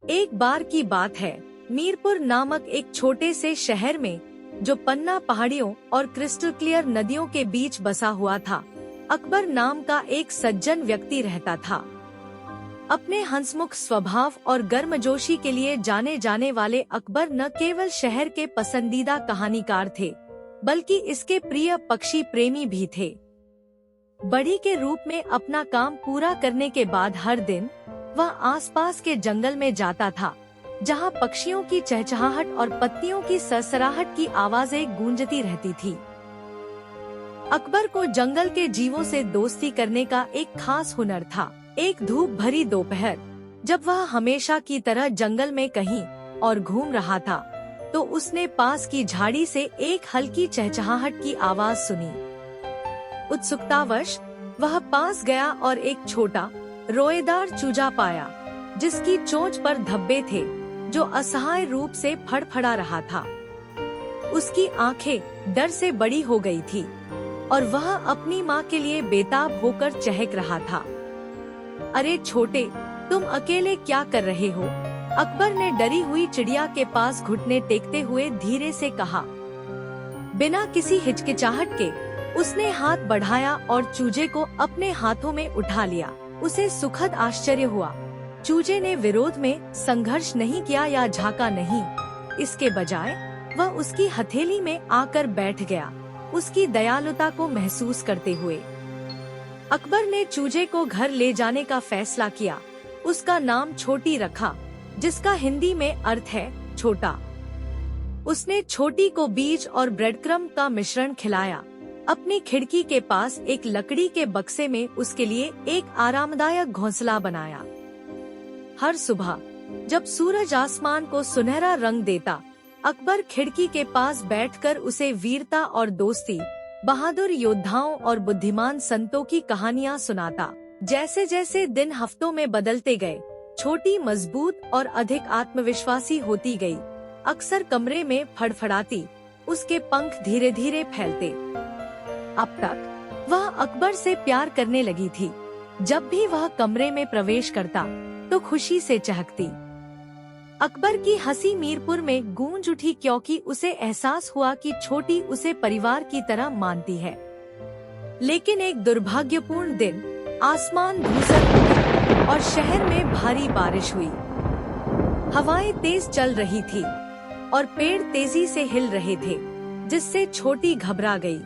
एक बार की बात है, मीरपुर नामक एक छोटे से शहर में, जो पन्ना पहाड़ियों और क्रिस्टल क्लियर नदियों के बीच बसा हुआ था, अकबर नाम का एक सज्जन व्यक्ति रहता था। अपने हंसमुख स्वभाव और गर्मजोशी के लिए जाने जाने वाले अकबर न केवल शहर के पसंदीदा कहानीकार थे, बल्कि इसके प्रिय पक्षी प्रेमी भी थे। बढ़ई के रूप में अपना काम पूरा करने के बाद हर दिन वह आसपास के जंगल में जाता था, जहां पक्षियों की चहचहाहट और पत्तियों की सरसराहट की आवाजें गूंजती रहती थी। अकबर को जंगल के जीवों से दोस्ती करने का एक खास हुनर था। एक धूप भरी दोपहर, जब वह हमेशा की तरह जंगल में कहीं और घूम रहा था, तो उसने पास की झाड़ी से एक हल्की चहचहाहट की आवाज सुनी। उत्सुकतावश वह पास गया और एक छोटा रोएदार चूजा पाया, जिसकी चोंच पर धब्बे थे, जो असहाय रूप से फड़फड़ा रहा था। उसकी आंखें डर से बड़ी हो गई थी और वह अपनी माँ के लिए बेताब होकर चहक रहा था। अरे छोटे, तुम अकेले क्या कर रहे हो? अकबर ने डरी हुई चिड़िया के पास घुटने टेकते हुए धीरे से कहा। बिना किसी हिचकिचाहट के उसने हाथ बढ़ाया और चूजे को अपने हाथों में उठा लिया। उसे सुखद आश्चर्य हुआ। चूजे ने विरोध में संघर्ष नहीं किया या झांका नहीं। इसके बजाय वह उसकी हथेली में आकर बैठ गया, उसकी दयालुता को महसूस करते हुए। अकबर ने चूजे को घर ले जाने का फैसला किया। उसका नाम छोटी रखा, जिसका हिंदी में अर्थ है छोटा। उसने छोटी को बीज और ब्रेड क्रम्ब का मिश्रण खिलाया। अपनी खिड़की के पास एक लकड़ी के बक्से में उसके लिए एक आरामदायक घोंसला बनाया। हर सुबह जब सूरज आसमान को सुनहरा रंग देता, अकबर खिड़की के पास बैठकर उसे वीरता और दोस्ती, बहादुर योद्धाओं और बुद्धिमान संतों की कहानियां सुनाता। जैसे जैसे दिन हफ्तों में बदलते गए, छोटी मजबूत और अधिक आत्मविश्वासी होती गई। अक्सर कमरे में फड़फड़ाती, उसके पंख धीरे धीरे फैलते। अब तक वह अकबर से प्यार करने लगी थी। जब भी वह कमरे में प्रवेश करता, तो खुशी से चहकती। अकबर की हंसी मीरपुर में गूंज उठी, क्योंकि उसे एहसास हुआ कि छोटी उसे परिवार की तरह मानती है। लेकिन एक दुर्भाग्यपूर्ण दिन आसमान धूसर हो गया और शहर में भारी बारिश हुई। हवाएं तेज चल रही थी और पेड़ तेजी से हिल रहे थे, जिससे छोटी घबरा गई।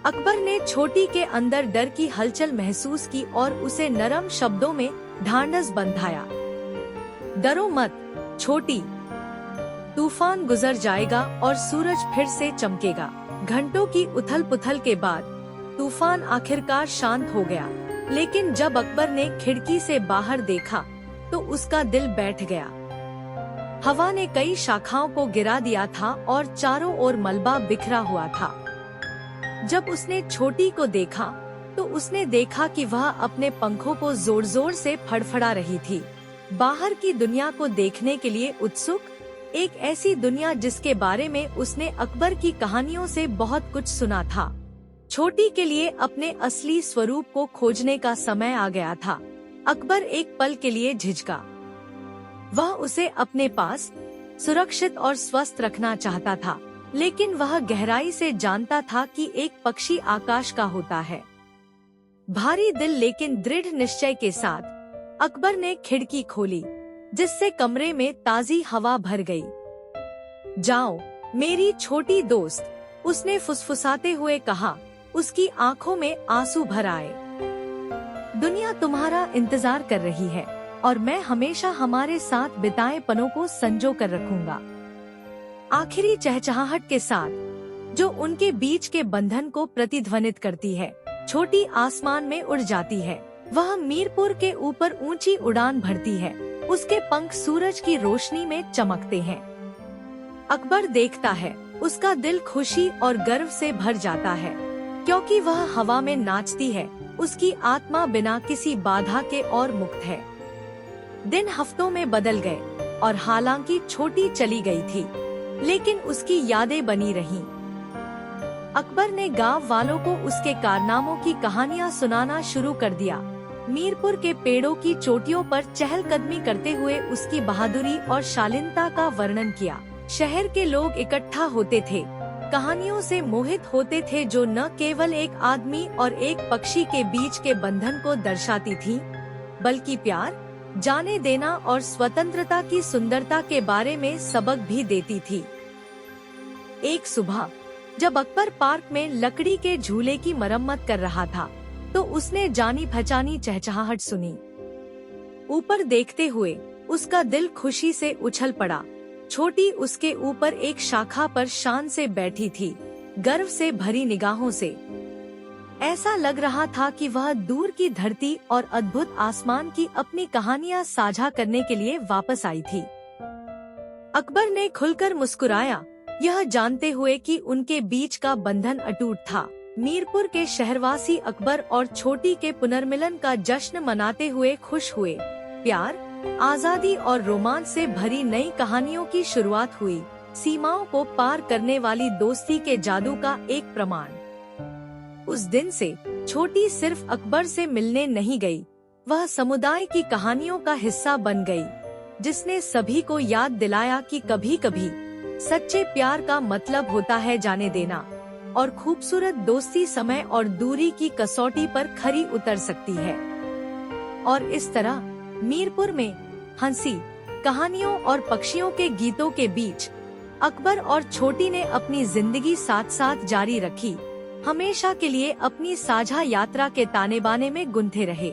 अकबर ने छोटी के अंदर डर की हलचल महसूस की और उसे नरम शब्दों में ढांढस बंधाया। डरो मत छोटी, तूफान गुजर जाएगा और सूरज फिर से चमकेगा। घंटों की उथल पुथल के बाद तूफान आखिरकार शांत हो गया, लेकिन जब अकबर ने खिड़की से बाहर देखा, तो उसका दिल बैठ गया। हवा ने कई शाखाओं को गिरा दिया था और चारों ओर मलबा बिखरा हुआ था। जब उसने छोटी को देखा, तो उसने देखा कि वह अपने पंखों को जोर जोर से फड़फड़ा रही थी, बाहर की दुनिया को देखने के लिए उत्सुक। एक ऐसी दुनिया जिसके बारे में उसने अकबर की कहानियों से बहुत कुछ सुना था। छोटी के लिए अपने असली स्वरूप को खोजने का समय आ गया था। अकबर एक पल के लिए झिझका। वह उसे अपने पास सुरक्षित और स्वस्थ रखना चाहता था, लेकिन वह गहराई से जानता था कि एक पक्षी आकाश का होता है। भारी दिल लेकिन दृढ़ निश्चय के साथ अकबर ने खिड़की खोली, जिससे कमरे में ताजी हवा भर गई। जाओ मेरी छोटी दोस्त, उसने फुसफुसाते हुए कहा। उसकी आंखों में आंसू भर आए। दुनिया तुम्हारा इंतजार कर रही है और मैं हमेशा हमारे साथ बिताए पलों को संजो कर रखूंगा। आखिरी चहचहाहट के साथ, जो उनके बीच के बंधन को प्रतिध्वनित करती है, छोटी आसमान में उड़ जाती है। वह मीरपुर के ऊपर ऊंची उड़ान भरती है। उसके पंख सूरज की रोशनी में चमकते हैं। अकबर देखता है, उसका दिल खुशी और गर्व से भर जाता है, क्योंकि वह हवा में नाचती है। उसकी आत्मा बिना किसी बाधा के और मुक्त है। दिन हफ्तों में बदल गए और हालांकि छोटी चली गई थी, लेकिन उसकी यादें बनी रहीं। अकबर ने गांव वालों को उसके कारनामों की कहानियां सुनाना शुरू कर दिया। मीरपुर के पेड़ों की चोटियों पर चहलकदमी करते हुए उसकी बहादुरी और शालीनता का वर्णन किया। शहर के लोग इकट्ठा होते थे, कहानियों से मोहित होते थे जो न केवल एक आदमी और एक पक्षी के बीच के बंधन को दर्शाती थी, बल्कि प्यार, जाने देना और स्वतंत्रता की सुंदरता के बारे में सबक भी देती थी। एक सुबह जब अकबर पार्क में लकड़ी के झूले की मरम्मत कर रहा था, तो उसने जानी पहचानी चहचहाहट सुनी। ऊपर देखते हुए उसका दिल खुशी से उछल पड़ा। छोटी उसके ऊपर एक शाखा पर शान से बैठी थी, गर्व से भरी निगाहों से। ऐसा लग रहा था कि वह दूर की धरती और अद्भुत आसमान की अपनी कहानियां साझा करने के लिए वापस आई थी। अकबर ने खुलकर मुस्कुराया, यह जानते हुए कि उनके बीच का बंधन अटूट था। मीरपुर के शहरवासी अकबर और छोटी के पुनर्मिलन का जश्न मनाते हुए खुश हुए। प्यार, आजादी और रोमांच से भरी नई कहानियों की शुरुआत हुई, सीमाओं को पार करने वाली दोस्ती के जादू का एक प्रमाण। उस दिन से छोटी सिर्फ अकबर से मिलने नहीं गई, वह समुदाय की कहानियों का हिस्सा बन गई, जिसने सभी को याद दिलाया कि कभी-कभी सच्चे प्यार का मतलब होता है जाने देना, और खूबसूरत दोस्ती समय और दूरी की कसौटी पर खरी उतर सकती है। और इस तरह मीरपुर में हंसी, कहानियों और पक्षियों के गीतों के बीच अकबर और छोटी ने अपनी जिंदगी साथ साथ जारी रखी, हमेशा के लिए अपनी साझा यात्रा के ताने बाने में गुंथे रहे।